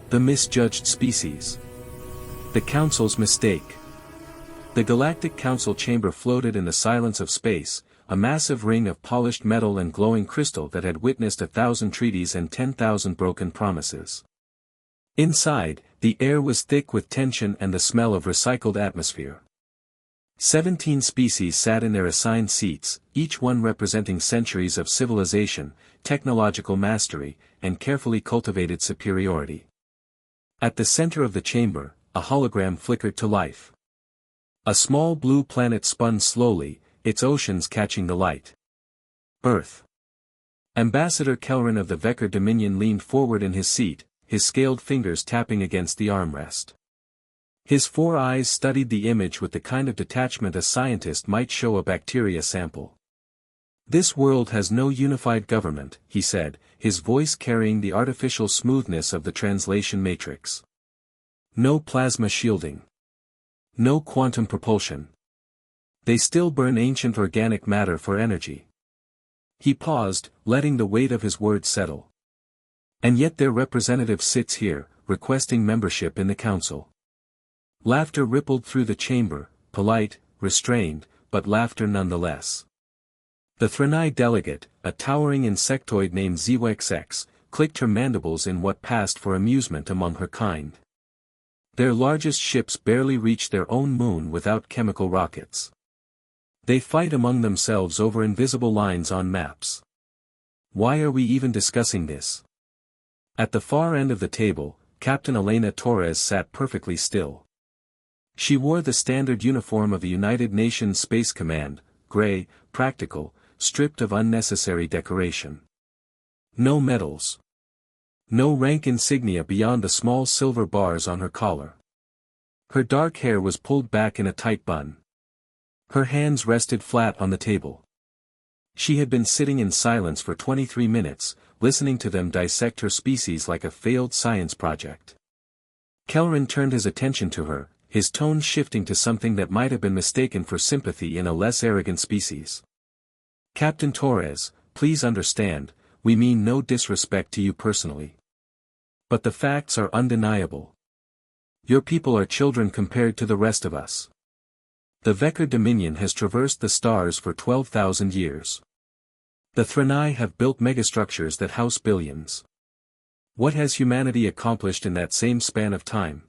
The misjudged species. The Council's mistake. The Galactic Council chamber floated in the silence of space, a massive ring of polished metal and glowing crystal that had witnessed 1,000 treaties and 10,000 broken promises. Inside, the air was thick with tension and the smell of recycled atmosphere. 17 species sat in their assigned seats, each one representing centuries of civilization, technological mastery, and carefully cultivated superiority. At the center of the chamber, a hologram flickered to life. A small blue planet spun slowly, its oceans catching the light. Earth. Ambassador Kelrin of the Vecker Dominion leaned forward in his seat, his scaled fingers tapping against the armrest. His 4 eyes studied the image with the kind of detachment a scientist might show a bacteria sample. "This world has no unified government," he said, his voice carrying the artificial smoothness of the translation matrix. "No plasma shielding. No quantum propulsion. They still burn ancient organic matter for energy." He paused, letting the weight of his words settle. "And yet their representative sits here, requesting membership in the council." Laughter rippled through the chamber, polite, restrained, but laughter nonetheless. The Threnai delegate, a towering insectoid named ZWXX, clicked her mandibles in what passed for amusement among her kind. Their largest ships barely reached their own moon without chemical rockets. They fight among themselves over invisible lines on maps. Why are we even discussing this? At the far end of the table, Captain Elena Torres sat perfectly still. She wore the standard uniform of the United Nations Space Command, gray, practical, stripped of unnecessary decoration. No medals. No rank insignia beyond the small silver bars on her collar. Her dark hair was pulled back in a tight bun. Her hands rested flat on the table. She had been sitting in silence for 23 minutes, listening to them dissect her species like a failed science project. Kelrin turned his attention to her, his tone shifting to something that might have been mistaken for sympathy in a less arrogant species. "Captain Torres, please understand, we mean no disrespect to you personally. But the facts are undeniable. Your people are children compared to the rest of us. The Vecker Dominion has traversed the stars for 12,000 years. The Threnai have built megastructures that house billions. What has humanity accomplished in that same span of time?"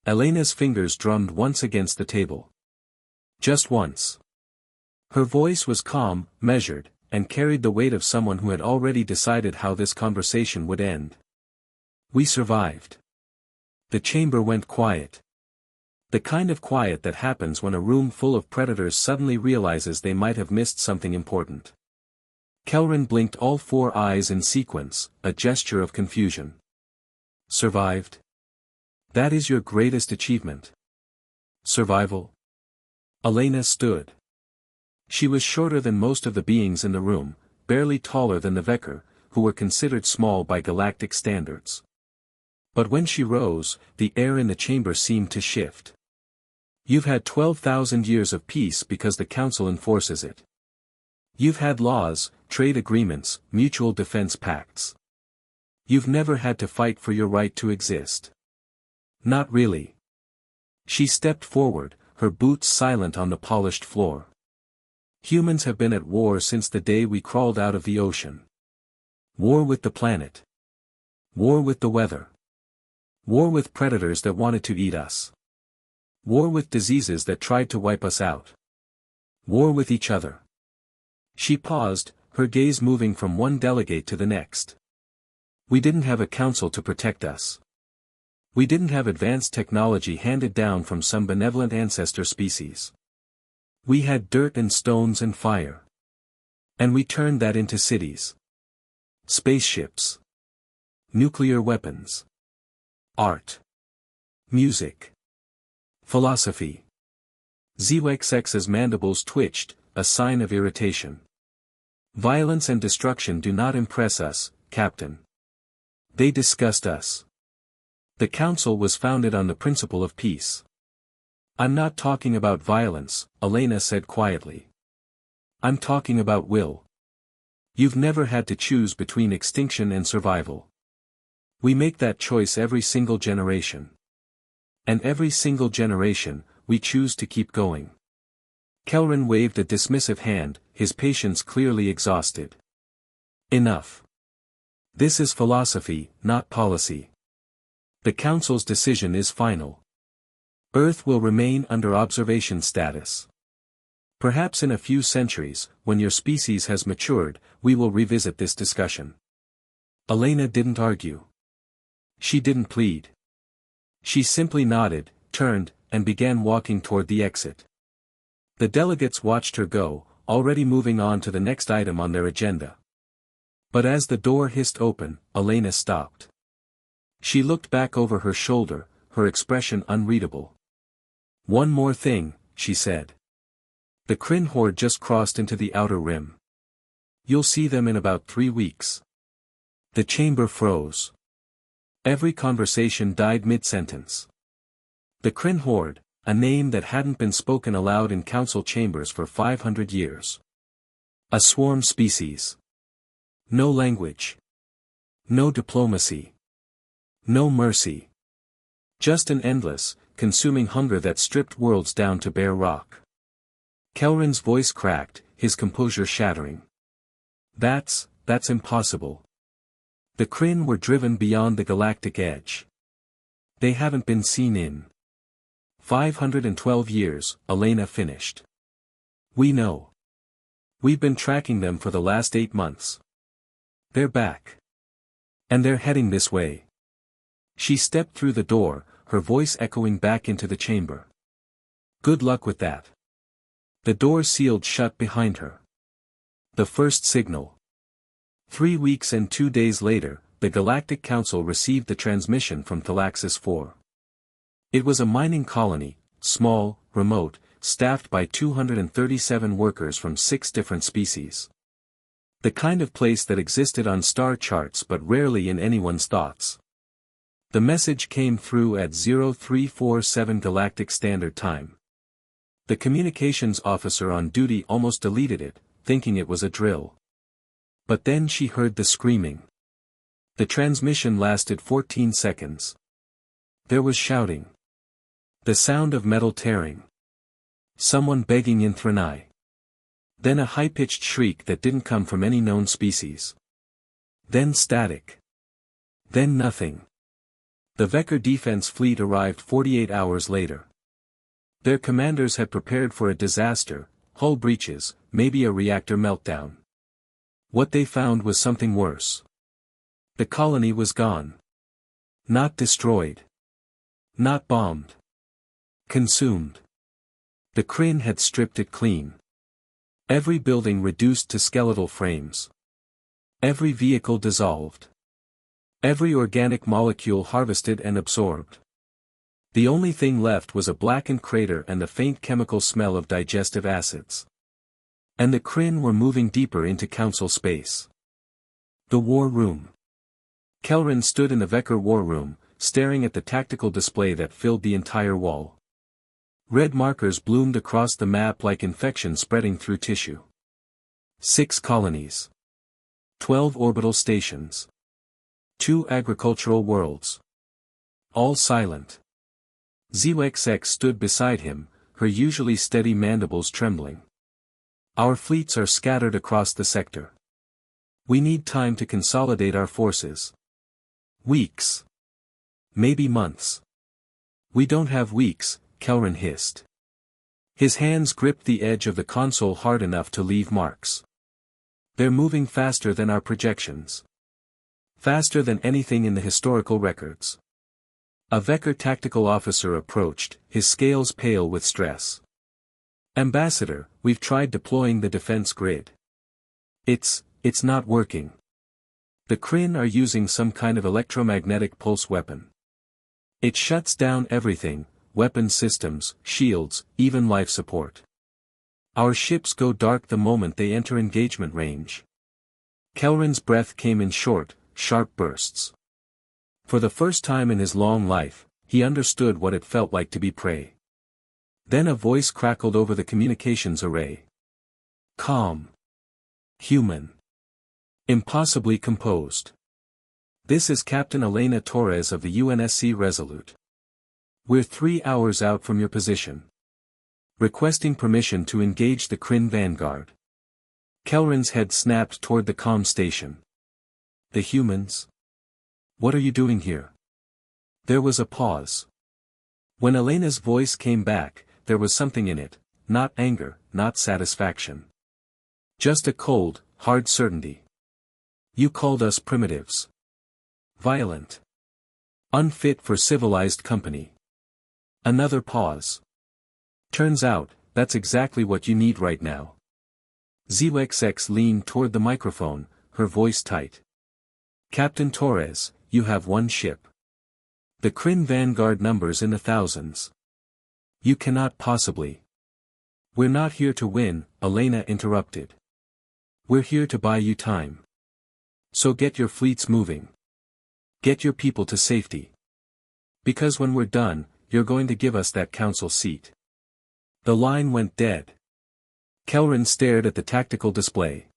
Elena's fingers drummed once against the table. Just once. Her voice was calm, measured, and carried the weight of someone who had already decided how this conversation would end. "We survived." The chamber went quiet. The kind of quiet that happens when a room full of predators suddenly realizes they might have missed something important. Kelrin blinked all 4 eyes in sequence, a gesture of confusion. "Survived? That is your greatest achievement? Survival?" Elena stood. She was shorter than most of the beings in the room, barely taller than the Vecker, who were considered small by galactic standards. But when she rose, the air in the chamber seemed to shift. "You've had 12,000 years of peace because the Council enforces it. You've had laws, trade agreements, mutual defense pacts. You've never had to fight for your right to exist." "Not really." She stepped forward, her boots silent on the polished floor. "Humans have been at war since the day we crawled out of the ocean. War with the planet. War with the weather. War with predators that wanted to eat us. War with diseases that tried to wipe us out. War with each other." She paused, her gaze moving from one delegate to the next. "We didn't have a council to protect us. We didn't have advanced technology handed down from some benevolent ancestor species. We had dirt and stones and fire. And we turned that into cities. Spaceships. Nuclear weapons. Art. Music. Philosophy." ZWXX's mandibles twitched, a sign of irritation. "Violence and destruction do not impress us, Captain. They disgust us. The Council was founded on the principle of peace." "I'm not talking about violence," Elena said quietly. "I'm talking about will. You've never had to choose between extinction and survival. We make that choice every single generation. And every single generation, we choose to keep going. Kelrin waved a dismissive hand, his patience clearly exhausted. Enough. This is philosophy, not policy. The Council's decision is final. Earth will remain under observation status. Perhaps in a few centuries, when your species has matured, we will revisit this discussion. Elena didn't argue. She didn't plead. She simply nodded, turned, and began walking toward the exit. The delegates watched her go, already moving on to the next item on their agenda. But as the door hissed open, Elena stopped. She looked back over her shoulder, her expression unreadable. "One more thing," she said. "The Kryn horde just crossed into the outer rim. You'll see them in about 3 weeks." The chamber froze. Every conversation died mid-sentence. The Kryn horde, a name that hadn't been spoken aloud in council chambers for 500 years. A swarm species. No language. No diplomacy. No mercy. Just an endless, consuming hunger that stripped worlds down to bare rock. Kelrin's voice cracked, his composure shattering. That's impossible. The Kryn were driven beyond the galactic edge. They haven't been seen in 512 years, Elena finished. We know. We've been tracking them for the last 8 months. They're back. And they're heading this way. She stepped through the door, her voice echoing back into the chamber. Good luck with that. The door sealed shut behind her. The first signal. 3 weeks and 2 days later, the Galactic Council received the transmission from Thalaxis 4. It was a mining colony, small, remote, staffed by 237 workers from 6 different species. The kind of place that existed on star charts but rarely in anyone's thoughts. The message came through at 0347 Galactic Standard Time. The communications officer on duty almost deleted it, thinking it was a drill. But then she heard the screaming. The transmission lasted 14 seconds. There was shouting. The sound of metal tearing. Someone begging in Thranai. Then a high-pitched shriek that didn't come from any known species. Then static. Then nothing. The Vekker defense fleet arrived 48 hours later. Their commanders had prepared for a disaster, hull breaches, maybe a reactor meltdown. What they found was something worse. The colony was gone. Not destroyed. Not bombed. Consumed. The Kryn had stripped it clean. Every building reduced to skeletal frames. Every vehicle dissolved. Every organic molecule harvested and absorbed. The only thing left was a blackened crater and the faint chemical smell of digestive acids. And the Kryn were moving deeper into council space. The war room. Kelrin stood in the Vekker war room, staring at the tactical display that filled the entire wall. Red markers bloomed across the map like infection spreading through tissue. 6 colonies. 12 orbital stations. 2 agricultural worlds. All silent. ZXX stood beside him, her usually steady mandibles trembling. Our fleets are scattered across the sector. We need time to consolidate our forces. Weeks. Maybe months. We don't have weeks, Kelrin hissed. His hands gripped the edge of the console hard enough to leave marks. They're moving faster than our projections. Faster than anything in the historical records. A Vekker tactical officer approached, his scales pale with stress. Ambassador, we've tried deploying the defense grid. It's not working. The Kryn are using some kind of electromagnetic pulse weapon. It shuts down everything, weapon systems, shields, even life support. Our ships go dark the moment they enter engagement range. Kelrin's breath came in short, sharp bursts. For the first time in his long life, he understood what it felt like to be prey. Then a voice crackled over the communications array. Calm. Human. Impossibly composed. This is Captain Elena Torres of the UNSC Resolute. We're 3 hours out from your position. Requesting permission to engage the Kryn Vanguard. Kelrin's head snapped toward the comm station. The humans? What are you doing here? There was a pause. When Elena's voice came back, there was something in it, not anger, not satisfaction. Just a cold, hard certainty. You called us primitives. Violent. Unfit for civilized company. Another pause. Turns out, that's exactly what you need right now. ZXX leaned toward the microphone, her voice tight. Captain Torres, you have one ship. The Kryn Vanguard numbers in the thousands. You cannot possibly. We're not here to win, Elena interrupted. We're here to buy you time. So get your fleets moving. Get your people to safety. Because when we're done, you're going to give us that council seat. The line went dead. Kelrin stared at the tactical display.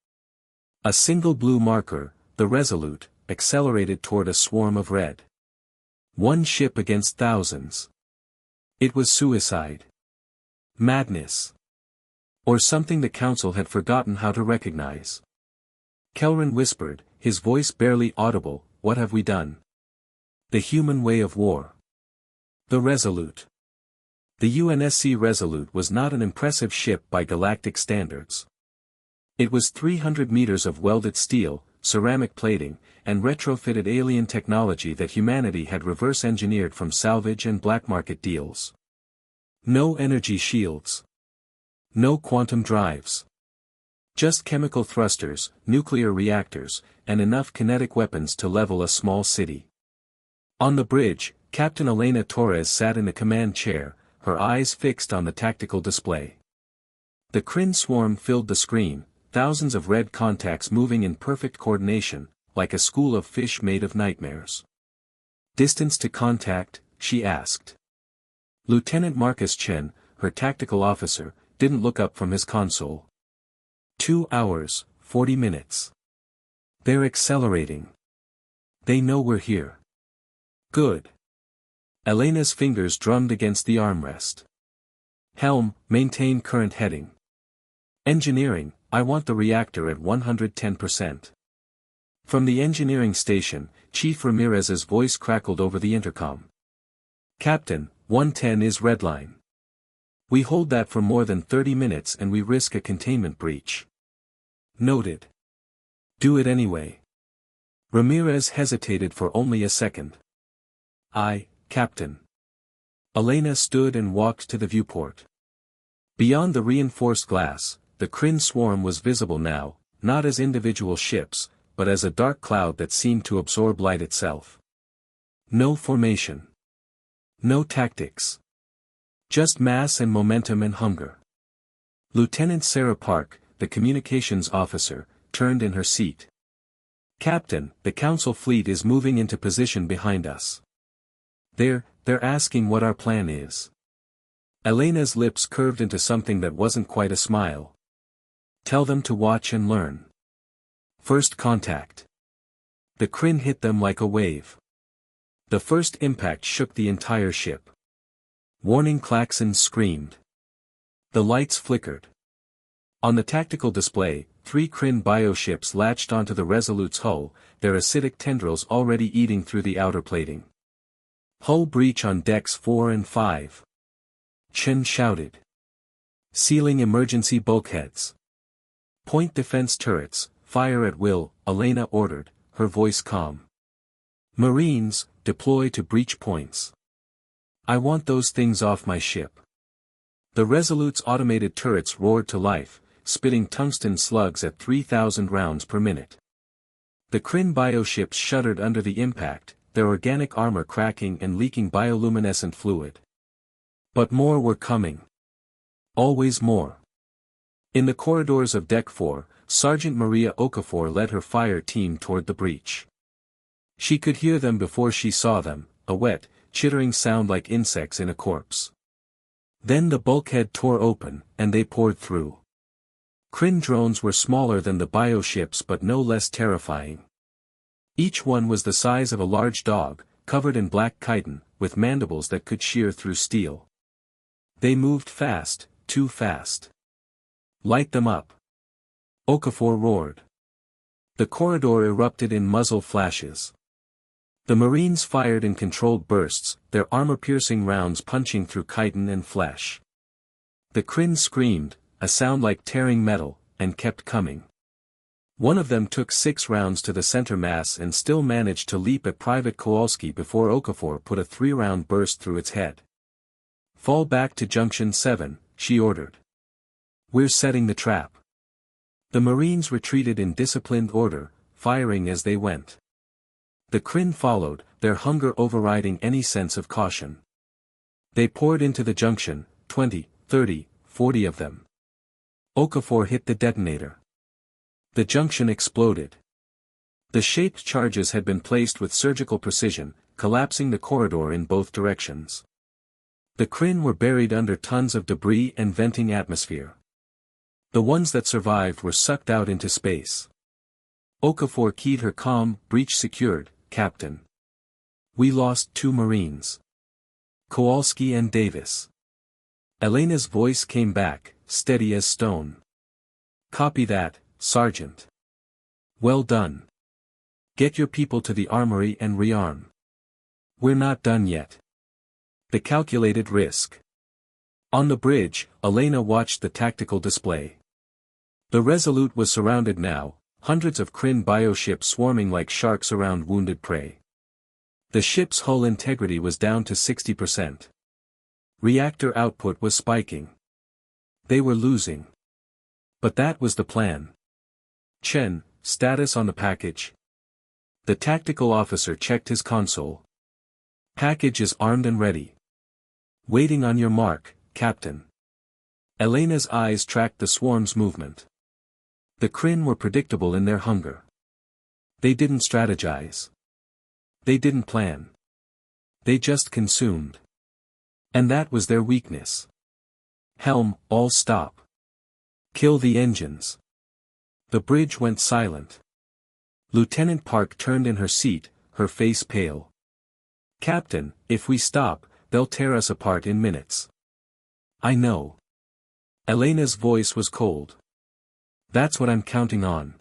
A single blue marker, the Resolute, accelerated toward a swarm of red. One ship against thousands. It was suicide. Madness. Or something the council had forgotten how to recognize. Kelrin whispered, his voice barely audible, what have we done? The human way of war. The Resolute. The UNSC Resolute was not an impressive ship by galactic standards. It was 300 meters of welded steel, ceramic plating, and retrofitted alien technology that humanity had reverse-engineered from salvage and black market deals. No energy shields. No quantum drives. Just chemical thrusters, nuclear reactors, and enough kinetic weapons to level a small city. On the bridge, Captain Elena Torres sat in the command chair, her eyes fixed on the tactical display. The Kryn swarm filled the screen, thousands of red contacts moving in perfect coordination, like a school of fish made of nightmares. Distance to contact, she asked. Lieutenant Marcus Chen, her tactical officer, didn't look up from his console. 2 hours, 40 minutes. They're accelerating. They know we're here. Good. Elena's fingers drummed against the armrest. Helm, maintain current heading. Engineering, I want the reactor at 110%. From the engineering station, Chief Ramirez's voice crackled over the intercom. Captain, 110 is redline. We hold that for more than 30 minutes and we risk a containment breach. Noted. Do it anyway. Ramirez hesitated for only a second. Aye, Captain. Elena stood and walked to the viewport. Beyond the reinforced glass, the Kryn swarm was visible now, not as individual ships, but as a dark cloud that seemed to absorb light itself. No formation. No tactics. Just mass and momentum and hunger. Lieutenant Sarah Park, the communications officer, turned in her seat. Captain, the council fleet is moving into position behind us. They're asking what our plan is. Elena's lips curved into something that wasn't quite a smile. Tell them to watch and learn. First contact. The Kryn hit them like a wave. The first impact shook the entire ship. Warning klaxons screamed. The lights flickered. On the tactical display, 3 Kryn bioships latched onto the Resolute's hull, their acidic tendrils already eating through the outer plating. Hull breach on decks 4 and 5. Chen shouted. Sealing emergency bulkheads. Point defense turrets, fire at will, Elena ordered, her voice calm. Marines, deploy to breach points. I want those things off my ship. The Resolute's automated turrets roared to life, spitting tungsten slugs at 3,000 rounds per minute. The Kryn bioships shuddered under the impact, their organic armor cracking and leaking bioluminescent fluid. But more were coming. Always more. In the corridors of Deck 4, Sergeant Maria Okafor led her fire team toward the breach. She could hear them before she saw them, a wet, chittering sound like insects in a corpse. Then the bulkhead tore open, and they poured through. Kryn drones were smaller than the bioships but no less terrifying. Each one was the size of a large dog, covered in black chitin, with mandibles that could shear through steel. They moved fast, too fast. Light them up. Okafor roared. The corridor erupted in muzzle flashes. The Marines fired in controlled bursts, their armor-piercing rounds punching through chitin and flesh. The Kryn screamed, a sound like tearing metal, and kept coming. One of them took 6 rounds to the center mass and still managed to leap at Private Kowalski before Okafor put a 3-round burst through its head. "Fall back to Junction 7, she ordered. "We're setting the trap." The Marines retreated in disciplined order, firing as they went. The Kryn followed, their hunger overriding any sense of caution. They poured into the junction, 20, 30, 40 of them. Okafor hit the detonator. The junction exploded. The shaped charges had been placed with surgical precision, collapsing the corridor in both directions. The Kryn were buried under tons of debris and venting atmosphere. The ones that survived were sucked out into space. Okafor keyed her comm, "Breach secured, Captain. We lost 2 Marines. Kowalski and Davis." Elena's voice came back, steady as stone. "Copy that, Sergeant. Well done. Get your people to the armory and rearm. We're not done yet." The calculated risk. On the bridge, Elena watched the tactical display. The Resolute was surrounded now, hundreds of Kryn bioships swarming like sharks around wounded prey. The ship's hull integrity was down to 60%. Reactor output was spiking. They were losing. But that was the plan. "Chen, status on the package?" The tactical officer checked his console. "Package is armed and ready. Waiting on your mark, Captain." Elena's eyes tracked the swarm's movement. The Kryn were predictable in their hunger. They didn't strategize. They didn't plan. They just consumed. And that was their weakness. "Helm, all stop. Kill the engines." The bridge went silent. Lieutenant Park turned in her seat, her face pale. "Captain, if we stop, they'll tear us apart in minutes." "I know." Elena's voice was cold. "That's what I'm counting on.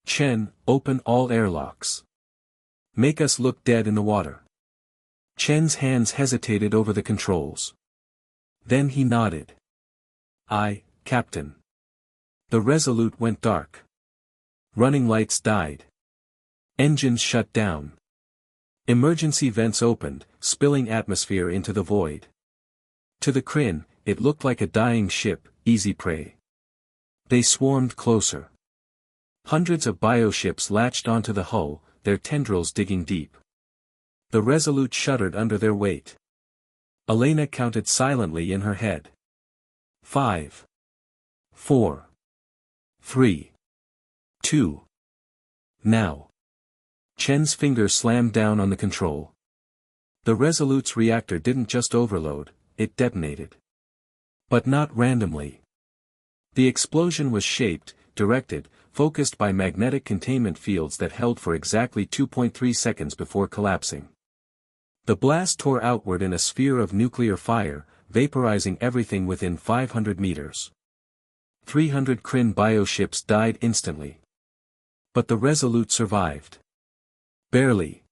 Chen, open all airlocks. Make us look dead in the water." Chen's hands hesitated over the controls. Then he nodded. "Aye, Captain." The Resolute went dark. Running lights died. Engines shut down. Emergency vents opened, spilling atmosphere into the void. To the Kryn, it looked like a dying ship, easy prey. They swarmed closer. Hundreds of bioships latched onto the hull, their tendrils digging deep. The Resolute shuddered under their weight. Elena counted silently in her head. 5. 4. 3. 2. Now. Chen's finger slammed down on the control. The Resolute's reactor didn't just overload, it detonated. But not randomly. The explosion was shaped, directed, focused by magnetic containment fields that held for exactly 2.3 seconds before collapsing. The blast tore outward in a sphere of nuclear fire, vaporizing everything within 500 meters. 300 Kryn bioships died instantly. But the Resolute survived. Barely.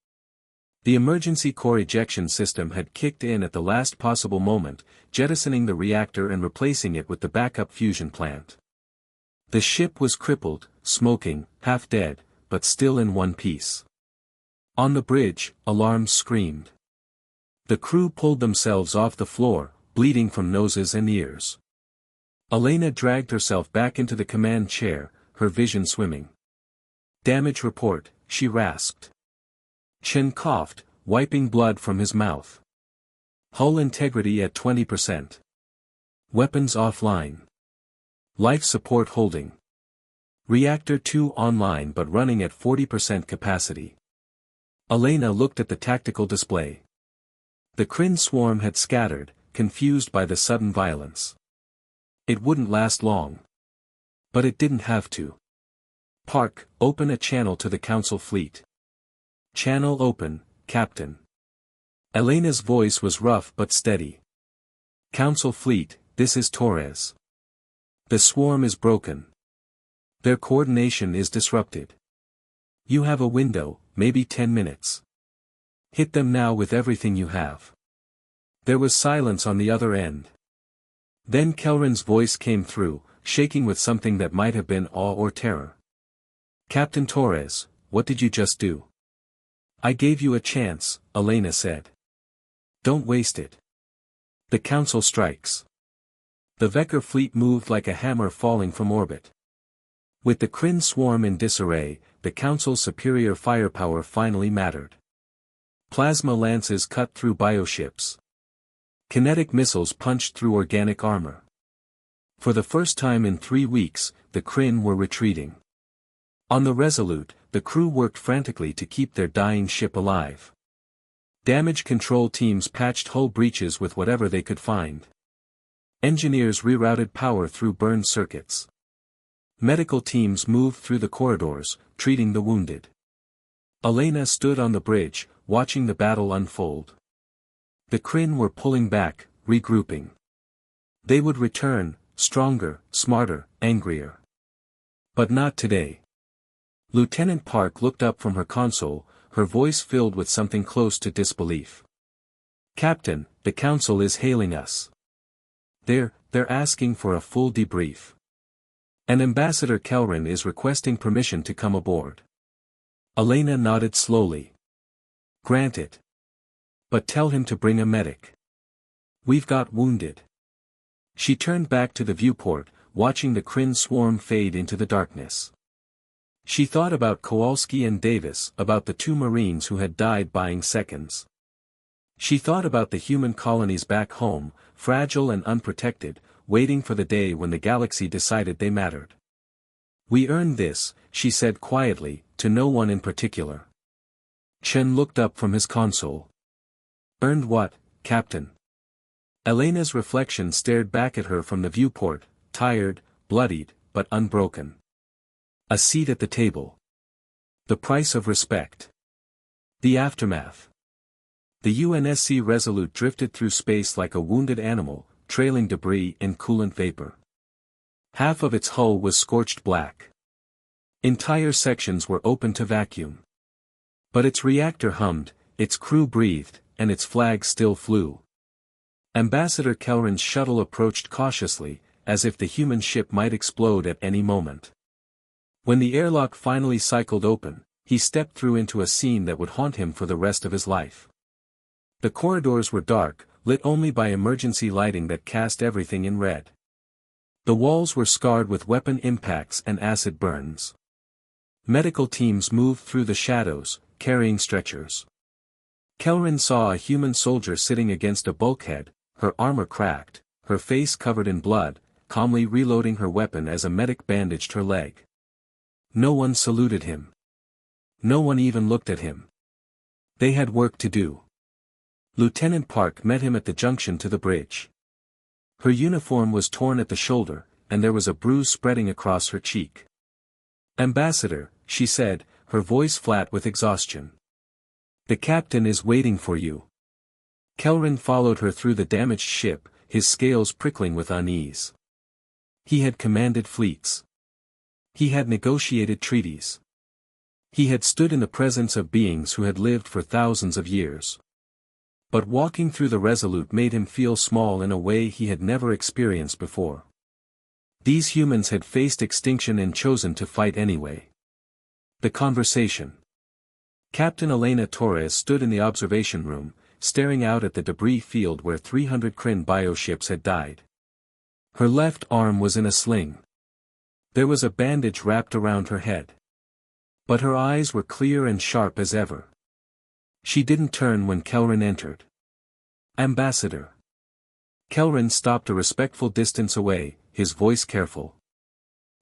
The emergency core ejection system had kicked in at the last possible moment, jettisoning the reactor and replacing it with the backup fusion plant. The ship was crippled, smoking, half dead, but still in one piece. On the bridge, alarms screamed. The crew pulled themselves off the floor, bleeding from noses and ears. Elena dragged herself back into the command chair, her vision swimming. "Damage report," she rasped. Chen coughed, wiping blood from his mouth. "Hull integrity at 20%. Weapons offline. Life support holding. Reactor 2 online but running at 40% capacity." Elena looked at the tactical display. The Kryn swarm had scattered, confused by the sudden violence. It wouldn't last long. But it didn't have to. "Park, open a channel to the Council fleet. Channel open, Captain. Elena's voice was rough but steady. Council fleet, this is Torres. The swarm is broken. Their coordination is disrupted. You have a window, maybe 10 minutes. Hit them now with everything you have. There was silence on the other end. Then Kelrin's voice came through, shaking with something that might have been awe or terror. Captain Torres, what did you just do? I gave you a chance, Elena said. Don't waste it. The Council strikes. The Vekker fleet moved like a hammer falling from orbit. With the Kryn swarm in disarray, the Council's superior firepower finally mattered. Plasma lances cut through bioships. Kinetic missiles punched through organic armor. For the first time in 3 weeks, the Kryn were retreating. On the Resolute, the crew worked frantically to keep their dying ship alive. Damage control teams patched hull breaches with whatever they could find. Engineers rerouted power through burned circuits. Medical teams moved through the corridors, treating the wounded. Elena stood on the bridge, watching the battle unfold. The Kryn were pulling back, regrouping. They would return, stronger, smarter, angrier. But not today. Lieutenant Park looked up from her console, her voice filled with something close to disbelief. Captain, the Council is hailing us. They're asking for a full debrief. And Ambassador Kelrin is requesting permission to come aboard. Elena nodded slowly. Grant it. But tell him to bring a medic. We've got wounded. She turned back to the viewport, watching the Kryn swarm fade into the darkness. She thought about Kowalski and Davis, about the 2 Marines who had died buying seconds. She thought about the human colonies back home, fragile and unprotected, waiting for the day when the galaxy decided they mattered. We earned this, she said quietly, to no one in particular. Chen looked up from his console. Earned what, Captain? Elena's reflection stared back at her from the viewport, tired, bloodied, but unbroken. A seat at the table. The price of respect. The aftermath. The UNSC Resolute drifted through space like a wounded animal, trailing debris and coolant vapor. Half of its hull was scorched black. Entire sections were open to vacuum. But its reactor hummed, its crew breathed, and its flag still flew. Ambassador Kelrin's shuttle approached cautiously, as if the human ship might explode at any moment. When the airlock finally cycled open, he stepped through into a scene that would haunt him for the rest of his life. The corridors were dark, lit only by emergency lighting that cast everything in red. The walls were scarred with weapon impacts and acid burns. Medical teams moved through the shadows, carrying stretchers. Kelrin saw a human soldier sitting against a bulkhead, her armor cracked, her face covered in blood, calmly reloading her weapon as a medic bandaged her leg. No one saluted him. No one even looked at him. They had work to do. Lieutenant Park met him at the junction to the bridge. Her uniform was torn at the shoulder, and there was a bruise spreading across her cheek. Ambassador, she said, her voice flat with exhaustion. The captain is waiting for you. Kelrin followed her through the damaged ship, his scales prickling with unease. He had commanded fleets. He had negotiated treaties. He had stood in the presence of beings who had lived for thousands of years. But walking through the Resolute made him feel small in a way he had never experienced before. These humans had faced extinction and chosen to fight anyway. The conversation. Captain Elena Torres stood in the observation room, staring out at the debris field where 300 Kryn bioships had died. Her left arm was in a sling. There was a bandage wrapped around her head. But her eyes were clear and sharp as ever. She didn't turn when Kelrin entered. Ambassador. Kelrin stopped a respectful distance away, his voice careful.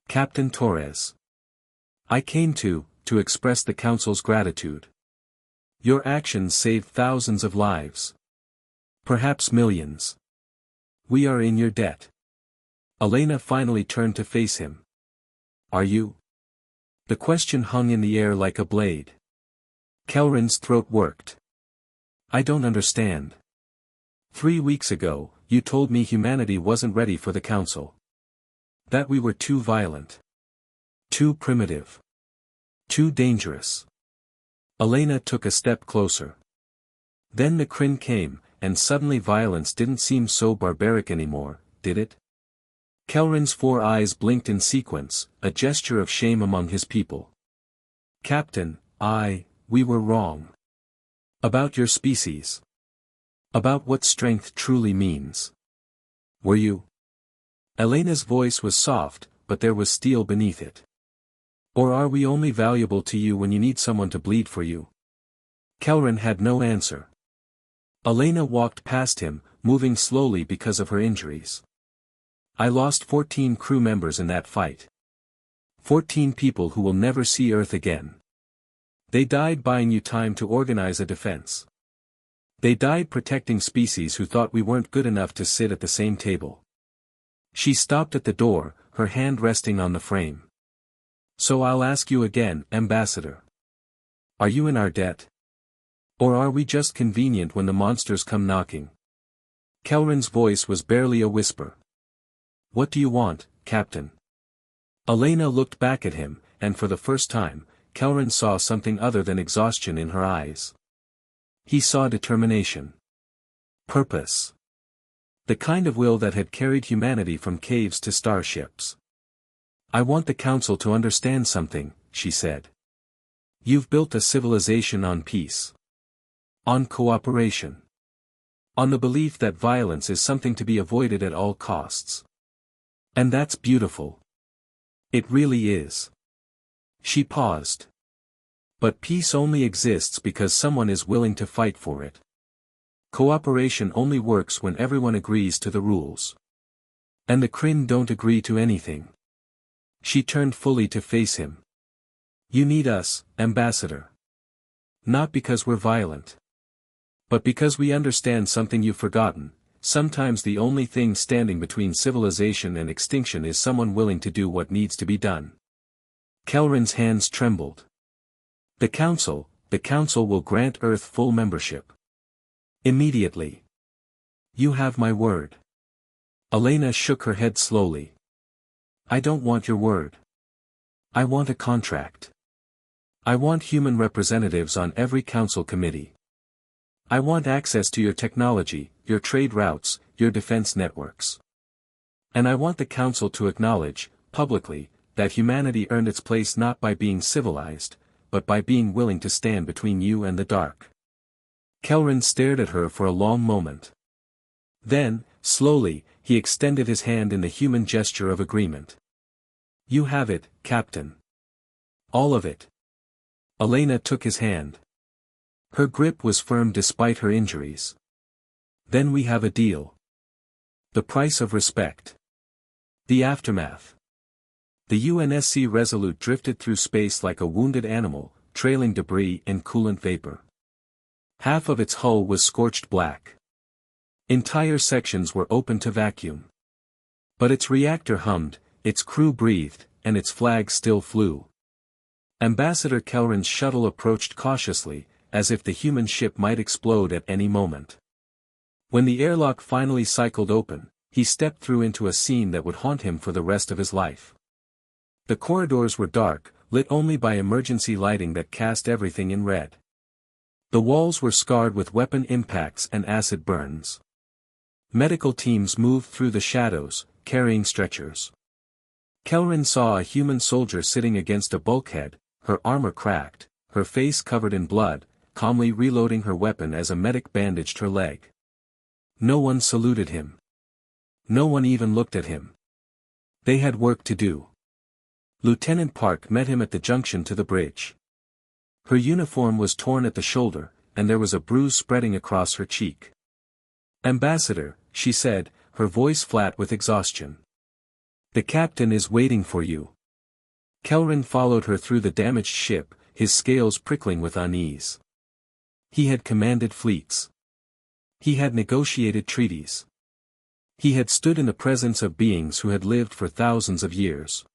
Captain Torres. I came to express the Council's gratitude. Your actions saved thousands of lives. Perhaps millions. We are in your debt. Elena finally turned to face him. Are you? The question hung in the air like a blade. Kelrin's throat worked. I don't understand. 3 weeks ago, you told me humanity wasn't ready for the council. That we were too violent. Too primitive. Too dangerous. Elena took a step closer. Then the Kryn came, and suddenly violence didn't seem so barbaric anymore, did it? Kelrin's 4 eyes blinked in sequence, a gesture of shame among his people. Captain, we were wrong. About your species. About what strength truly means. Were you? Elena's voice was soft, but there was steel beneath it. Or are we only valuable to you when you need someone to bleed for you? Kelrin had no answer. Elena walked past him, moving slowly because of her injuries. I lost 14 crew members in that fight. 14 people who will never see Earth again. They died buying you time to organize a defense. They died protecting species who thought we weren't good enough to sit at the same table. She stopped at the door, her hand resting on the frame. So I'll ask you again, Ambassador. Are you in our debt? Or are we just convenient when the monsters come knocking? Kelrin's voice was barely a whisper. What do you want, Captain? Elena looked back at him, and for the first time, Kelrin saw something other than exhaustion in her eyes. He saw determination. Purpose. The kind of will that had carried humanity from caves to starships. I want the Council to understand something, she said. You've built a civilization on peace. On cooperation. On the belief that violence is something to be avoided at all costs. And that's beautiful. It really is. She paused. But peace only exists because someone is willing to fight for it. Cooperation only works when everyone agrees to the rules. And the Kryn don't agree to anything. She turned fully to face him. You need us, Ambassador. Not because we're violent. But because we understand something you've forgotten. Sometimes the only thing standing between civilization and extinction is someone willing to do what needs to be done. Kelrin's hands trembled. The Council will grant Earth full membership. Immediately. You have my word. Elena shook her head slowly. I don't want your word. I want a contract. I want human representatives on every council committee. I want access to your technology, your trade routes, your defense networks. And I want the Council to acknowledge, publicly, that humanity earned its place not by being civilized, but by being willing to stand between you and the dark. Kelrin stared at her for a long moment. Then, slowly, he extended his hand in the human gesture of agreement. You have it, Captain. All of it. Elena took his hand. Her grip was firm despite her injuries. Then we have a deal. The price of respect. The aftermath. The UNSC Resolute drifted through space like a wounded animal, trailing debris and coolant vapor. Half of its hull was scorched black. Entire sections were open to vacuum. But its reactor hummed, its crew breathed, and its flag still flew. Ambassador Kelrin's shuttle approached cautiously, as if the human ship might explode at any moment. When the airlock finally cycled open, he stepped through into a scene that would haunt him for the rest of his life. The corridors were dark, lit only by emergency lighting that cast everything in red. The walls were scarred with weapon impacts and acid burns. Medical teams moved through the shadows, carrying stretchers. Kelrin saw a human soldier sitting against a bulkhead, her armor cracked, her face covered in blood, calmly reloading her weapon as a medic bandaged her leg. No one saluted him. No one even looked at him. They had work to do. Lieutenant Park met him at the junction to the bridge. Her uniform was torn at the shoulder, and there was a bruise spreading across her cheek. Ambassador, she said, her voice flat with exhaustion. The captain is waiting for you. Kelrin followed her through the damaged ship, his scales prickling with unease. He had commanded fleets. He had negotiated treaties. He had stood in the presence of beings who had lived for thousands of years.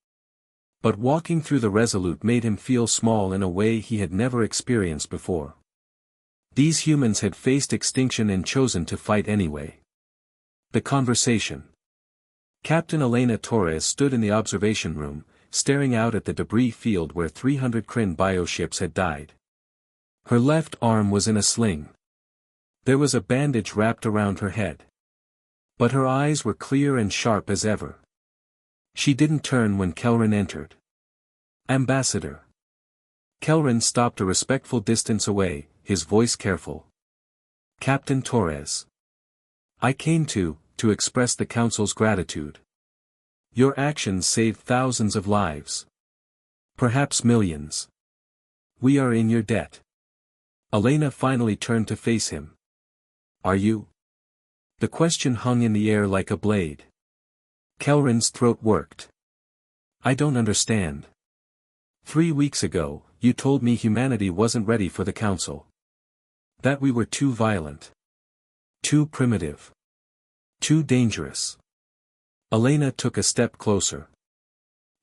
But walking through the Resolute made him feel small in a way he had never experienced before. These humans had faced extinction and chosen to fight anyway. The conversation. Captain Elena Torres stood in the observation room, staring out at the debris field where 300 Kryn bioships had died. Her left arm was in a sling. There was a bandage wrapped around her head. But her eyes were clear and sharp as ever. She didn't turn when Kelrin entered. "Ambassador." Kelrin stopped a respectful distance away, his voice careful. "Captain Torres. I came to express the Council's gratitude. Your actions saved thousands of lives. Perhaps millions. We are in your debt." Elena finally turned to face him. "Are you?" The question hung in the air like a blade. Kelrin's throat worked. "I don't understand. 3 weeks ago, you told me humanity wasn't ready for the Council. That we were too violent. Too primitive. Too dangerous." Elena took a step closer.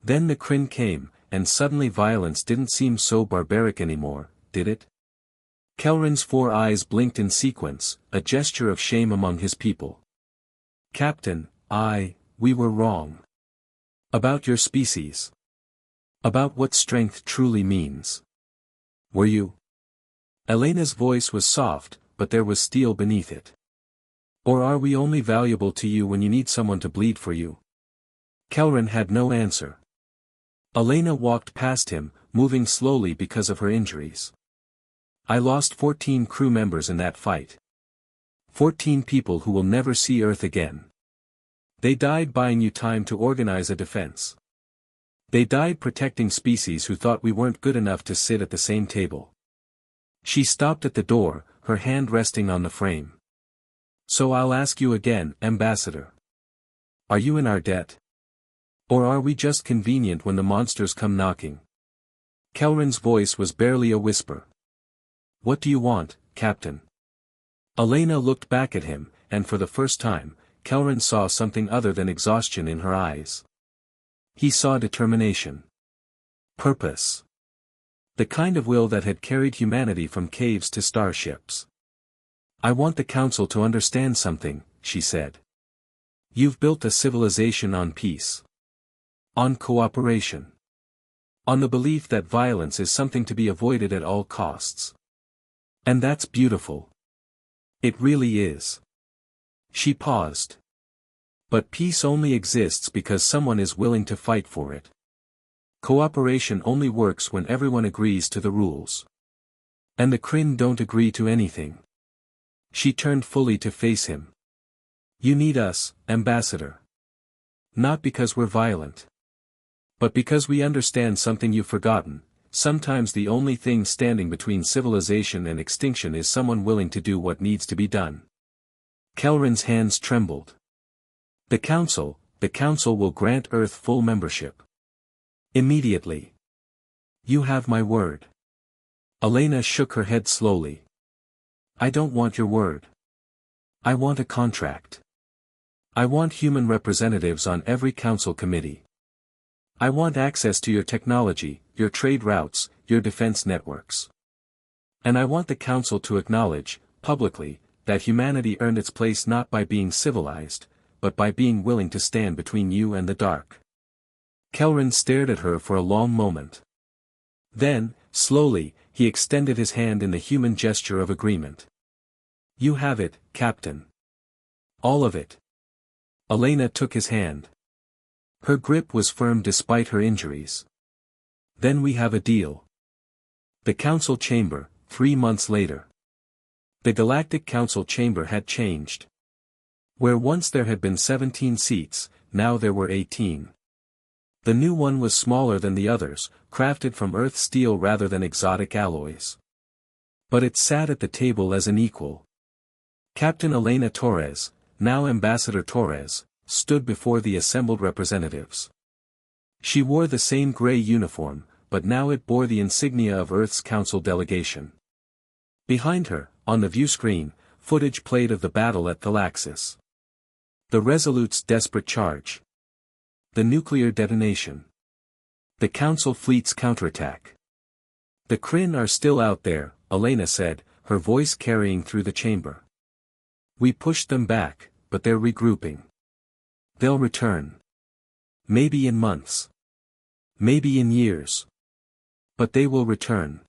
"Then the Kryn came, and suddenly violence didn't seem so barbaric anymore, did it?" Kelrin's 4 eyes blinked in sequence, a gesture of shame among his people. "Captain, we were wrong. About your species. About what strength truly means. Were you?" Elena's voice was soft, but there was steel beneath it. "Or are we only valuable to you when you need someone to bleed for you?" Kelrin had no answer. Elena walked past him, moving slowly because of her injuries. "I lost 14 crew members in that fight. 14 people who will never see Earth again. They died buying you time to organize a defense. They died protecting species who thought we weren't good enough to sit at the same table." She stopped at the door, her hand resting on the frame. "So I'll ask you again, Ambassador. Are you in our debt? Or are we just convenient when the monsters come knocking?" Kelrin's voice was barely a whisper. "What do you want, Captain?" Elena looked back at him, and for the first time, Kelrin saw something other than exhaustion in her eyes. He saw determination. Purpose. The kind of will that had carried humanity from caves to starships. "I want the Council to understand something," she said. "You've built a civilization on peace. On cooperation. On the belief that violence is something to be avoided at all costs. And that's beautiful. It really is." She paused. "But peace only exists because someone is willing to fight for it. Cooperation only works when everyone agrees to the rules. And the Kryn don't agree to anything." She turned fully to face him. "You need us, Ambassador. Not because we're violent. But because we understand something you've forgotten. Sometimes the only thing standing between civilization and extinction is someone willing to do what needs to be done." Kelrin's hands trembled. The Council will grant Earth full membership. Immediately. You have my word." Elena shook her head slowly. "I don't want your word. I want a contract. I want human representatives on every Council committee. I want access to your technology, your trade routes, your defense networks. And I want the Council to acknowledge, publicly, that humanity earned its place not by being civilized, but by being willing to stand between you and the dark." Kelrin stared at her for a long moment. Then, slowly, he extended his hand in the human gesture of agreement. "You have it, Captain. All of it." Elena took his hand. Her grip was firm despite her injuries. "Then we have a deal." The Council chamber, 3 months later. The Galactic Council chamber had changed. Where once there had been 17 seats, now there were 18. The new one was smaller than the others, crafted from Earth steel rather than exotic alloys. But it sat at the table as an equal. Captain Elena Torres, now Ambassador Torres, stood before the assembled representatives. She wore the same gray uniform, but now it bore the insignia of Earth's Council delegation. Behind her, on the view screen, footage played of the battle at Thalaxis. The Resolute's desperate charge. The nuclear detonation. The Council fleet's counterattack. The Kryn are still out there, Elena said, her voice carrying through the chamber. We pushed them back, but they're regrouping. They'll return. Maybe in months. Maybe in years. But they will return.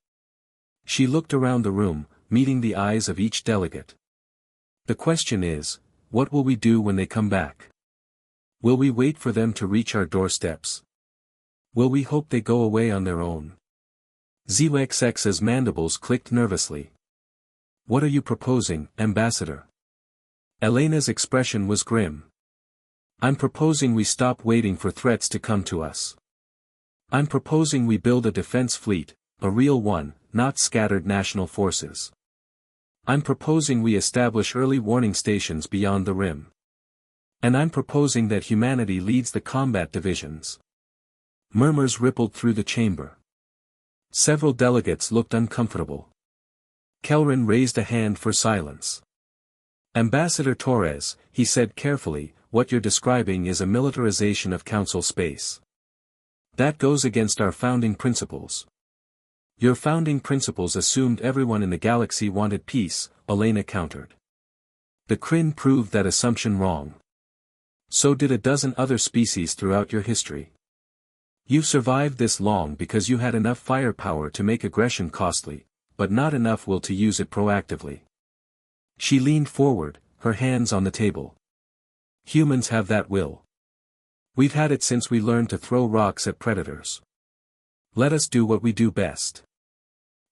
She looked around the room, meeting the eyes of each delegate. The question is, what will we do when they come back? Will we wait for them to reach our doorsteps? Will we hope they go away on their own? ZXX's mandibles clicked nervously. What are you proposing, Ambassador? Elena's expression was grim. I'm proposing we stop waiting for threats to come to us. I'm proposing we build a defense fleet, a real one, not scattered national forces. I'm proposing we establish early warning stations beyond the rim. And I'm proposing that humanity leads the combat divisions. Murmurs rippled through the chamber. Several delegates looked uncomfortable. Kelrin raised a hand for silence. Ambassador Torres, he said carefully, what you're describing is a militarization of Council space. That goes against our founding principles. Your founding principles assumed everyone in the galaxy wanted peace, Elena countered. The Kryn proved that assumption wrong. So did a dozen other species throughout your history. You've survived this long because you had enough firepower to make aggression costly, but not enough will to use it proactively. She leaned forward, her hands on the table. Humans have that will. We've had it since we learned to throw rocks at predators. Let us do what we do best.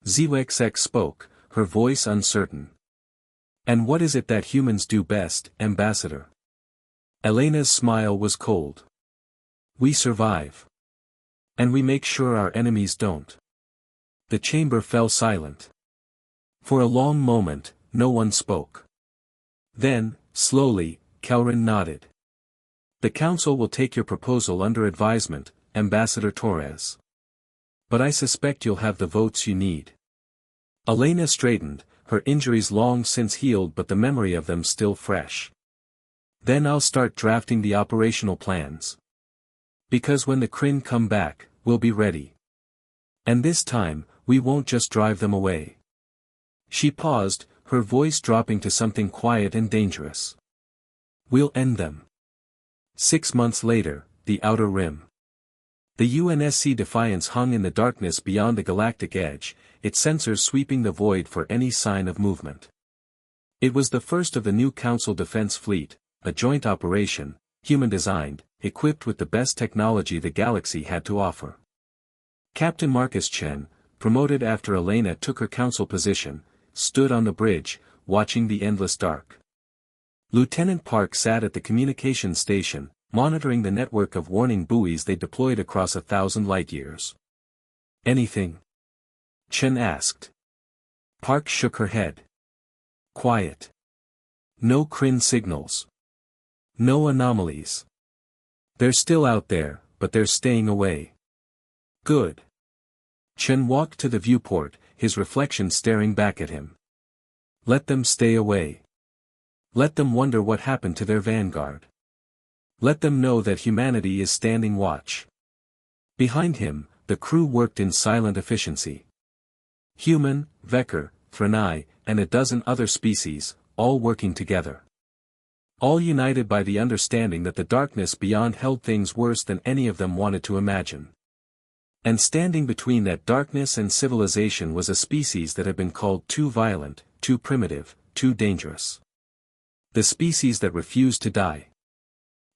ZXX spoke, her voice uncertain. And what is it that humans do best, Ambassador? Elena's smile was cold. We survive. And we make sure our enemies don't. The chamber fell silent. For a long moment, no one spoke. Then, slowly, Kelrin nodded. The Council will take your proposal under advisement, Ambassador Torres. But I suspect you'll have the votes you need. Elena straightened, her injuries long since healed but the memory of them still fresh. Then I'll start drafting the operational plans. Because when the Kryn come back, we'll be ready. And this time, we won't just drive them away. She paused, her voice dropping to something quiet and dangerous. We'll end them. 6 months later, the Outer Rim. The UNSC Defiance hung in the darkness beyond the galactic edge, its sensors sweeping the void for any sign of movement. It was the first of the new Council Defense Fleet, a joint operation, human-designed, equipped with the best technology the galaxy had to offer. Captain Marcus Chen, promoted after Elena took her council position, stood on the bridge, watching the endless dark. Lieutenant Park sat at the communications station, monitoring the network of warning buoys they deployed across 1,000 light-years. Anything? Chen asked. Park shook her head. Quiet. No Kryn signals. No anomalies. They're still out there, but they're staying away. Good. Chen walked to the viewport, his reflection staring back at him. Let them stay away. Let them wonder what happened to their vanguard. Let them know that humanity is standing watch. Behind him, the crew worked in silent efficiency. Human, Vecker, Thranai, and a dozen other species, all working together. All united by the understanding that the darkness beyond held things worse than any of them wanted to imagine. And standing between that darkness and civilization was a species that had been called too violent, too primitive, too dangerous. The species that refused to die.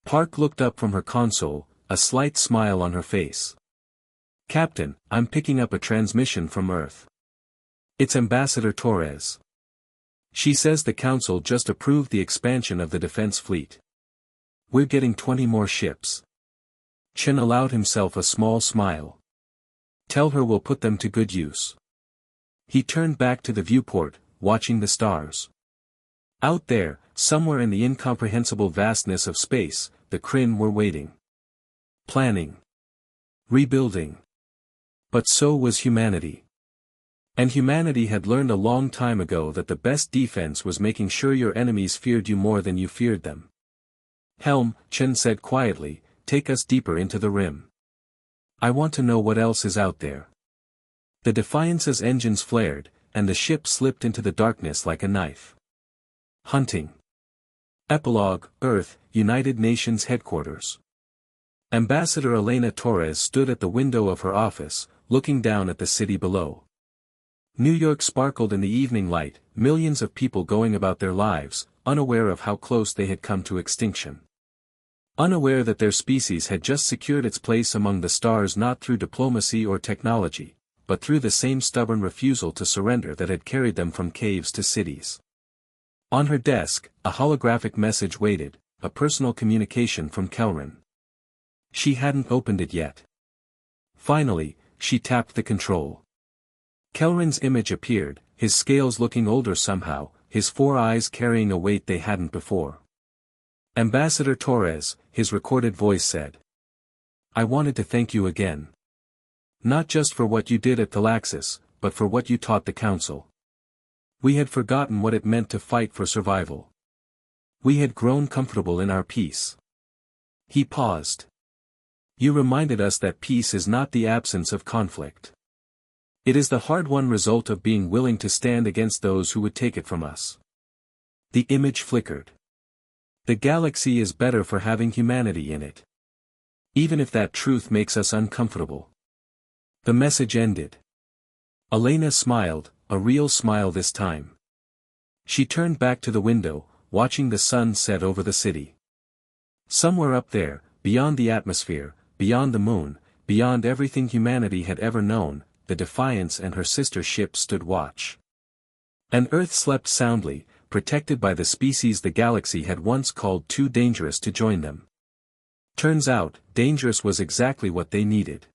Park looked up from her console, a slight smile on her face. Captain, I'm picking up a transmission from Earth. It's Ambassador Torres. She says the Council just approved the expansion of the defense fleet. We're getting 20 more ships. Chen allowed himself a small smile. Tell her we'll put them to good use. He turned back to the viewport, watching the stars. Out there, somewhere in the incomprehensible vastness of space, the Kryn were waiting. Planning. Rebuilding. But so was humanity. And humanity had learned a long time ago that the best defense was making sure your enemies feared you more than you feared them. Helm, Chen said quietly, take us deeper into the rim. I want to know what else is out there. The Defiance's engines flared, and the ship slipped into the darkness like a knife. Hunting. Epilogue, Earth, United Nations Headquarters. Ambassador Elena Torres stood at the window of her office, looking down at the city below. New York sparkled in the evening light, millions of people going about their lives, unaware of how close they had come to extinction. Unaware that their species had just secured its place among the stars not through diplomacy or technology, but through the same stubborn refusal to surrender that had carried them from caves to cities. On her desk, a holographic message waited, a personal communication from Kelrin. She hadn't opened it yet. Finally, she tapped the control. Kelrin's image appeared, his scales looking older somehow, his 4 eyes carrying a weight they hadn't before. Ambassador Torres, his recorded voice said. I wanted to thank you again. Not just for what you did at Thalaxis, but for what you taught the Council. We had forgotten what it meant to fight for survival. We had grown comfortable in our peace. He paused. You reminded us that peace is not the absence of conflict. It is the hard-won result of being willing to stand against those who would take it from us. The image flickered. The galaxy is better for having humanity in it. Even if that truth makes us uncomfortable. The message ended. Elena smiled, a real smile this time. She turned back to the window, watching the sun set over the city. Somewhere up there, beyond the atmosphere, beyond the moon, beyond everything humanity had ever known, the Defiance and her sister ship stood watch. And Earth slept soundly, protected by the species the galaxy had once called too dangerous to join them. Turns out, dangerous was exactly what they needed.